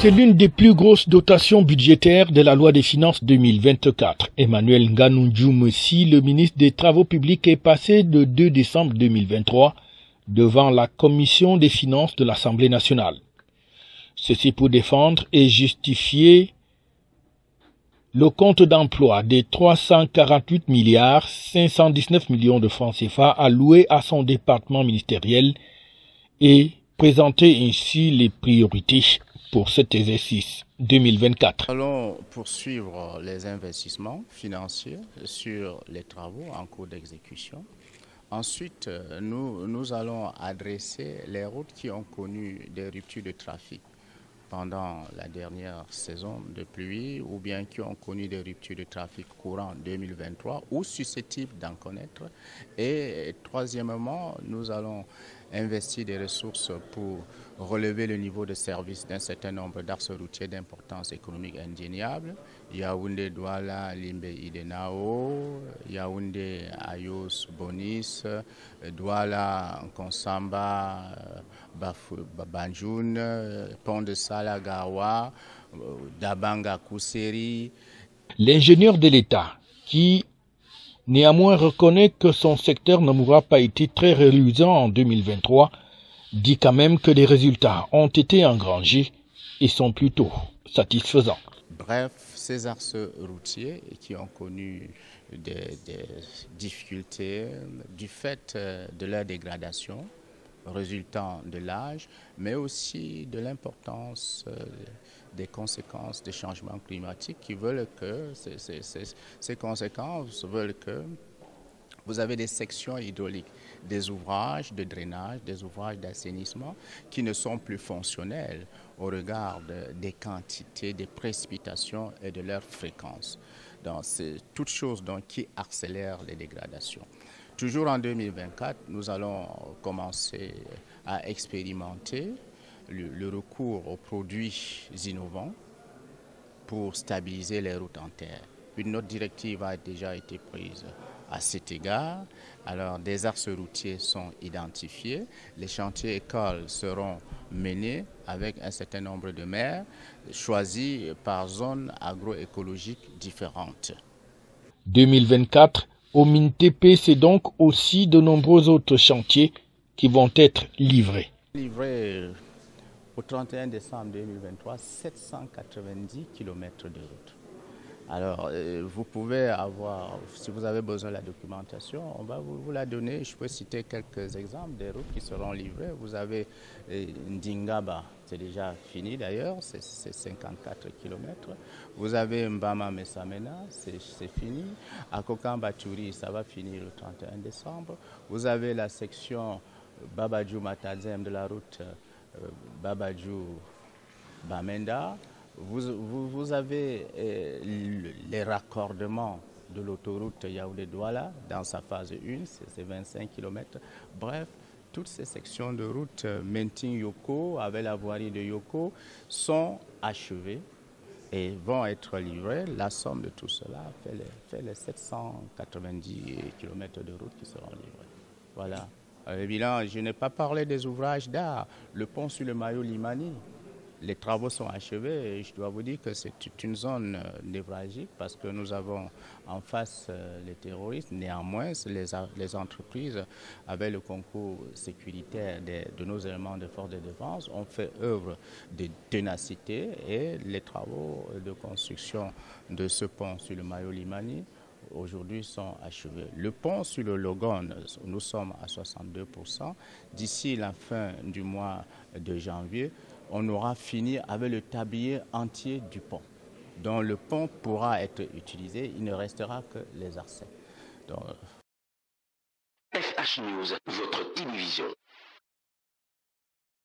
C'est l'une des plus grosses dotations budgétaires de la loi des finances 2024. Emmanuel Ngannou Messi, le ministre des Travaux publics, est passé le 2 décembre 2023 devant la commission des finances de l'Assemblée nationale. Ceci pour défendre et justifier le compte d'emploi des 348 milliards 519 millions de francs CFA alloués à son département ministériel et présenter ainsi les priorités pour cet exercice 2024. Nous allons poursuivre les investissements financiers sur les travaux en cours d'exécution. Ensuite, nous allons adresser les routes qui ont connu des ruptures de trafic pendant la dernière saison de pluie ou bien qui ont connu des ruptures de trafic courant 2023 ou susceptibles d'en connaître. Et troisièmement, nous allons investir des ressources pour relever le niveau de service d'un certain nombre d'axes routiers d'importance économique indéniable. Yaoundé, Douala, Limbe, Idenao, Yaoundé, Ayos, Bonis, Douala, Konsamba, Banjoun, Pont de Salagawa, Dabanga, Kousseri. L'ingénieur de l'État, qui néanmoins reconnaît que son secteur n'aura pas été très reluisant en 2023, dit quand même que les résultats ont été engrangés et sont plutôt satisfaisants. Bref, ces axes routiers qui ont connu des difficultés du fait de leur dégradation résultant de l'âge, mais aussi de l'importance des conséquences des changements climatiques qui veulent que ces conséquences veulent que vous avez des sections hydrauliques, des ouvrages de drainage, des ouvrages d'assainissement qui ne sont plus fonctionnels au regard des quantités, des précipitations et de leur fréquence. Donc, c'est toutes choses qui accélèrent les dégradations. Toujours en 2024, nous allons commencer à expérimenter le recours aux produits innovants pour stabiliser les routes en terre. Une autre directive a déjà été prise à cet égard. Alors, des axes routiers sont identifiés. Les chantiers écoles seront menés avec un certain nombre de maires choisis par zones agroécologiques différentes. 2024, au MINTP, c'est donc aussi de nombreux autres chantiers qui vont être livrés. Livrés au 31 décembre 2023, 790 km de route. Alors, vous pouvez avoir, si vous avez besoin de la documentation, on va vous la donner. Je peux citer quelques exemples des routes qui seront livrées. Vous avez Ndingaba, c'est déjà fini d'ailleurs, c'est 54 km. Vous avez Mbama Messamena, c'est fini. À Kokamba-Turi, ça va finir le 31 décembre. Vous avez la section Babadjou-Matadzem de la route Babadjou-Bamenda. Vous avez les raccordements de l'autoroute Yaoundé-Douala dans sa phase 1, c'est 25 km. Bref, toutes ces sections de route Menting-Yoko avec la voirie de Yoko sont achevées et vont être livrées. La somme de tout cela fait les 790 km de route qui seront livrés. Voilà. Le bilan, je n'ai pas parlé des ouvrages d'art. Le pont sur le Mayo Limani. Les travaux sont achevés et je dois vous dire que c'est une zone névralgique parce que nous avons en face les terroristes. Néanmoins, les entreprises, avec le concours sécuritaire de nos éléments de force de défense, ont fait œuvre de ténacité et les travaux de construction de ce pont sur le Mayo Limani aujourd'hui sont achevés. Le pont sur le Logon, nous sommes à 62%. D'ici la fin du mois de janvier, on aura fini avec le tablier entier du pont. Donc le pont pourra être utilisé, il ne restera que les arcets. FH News, votre télévision.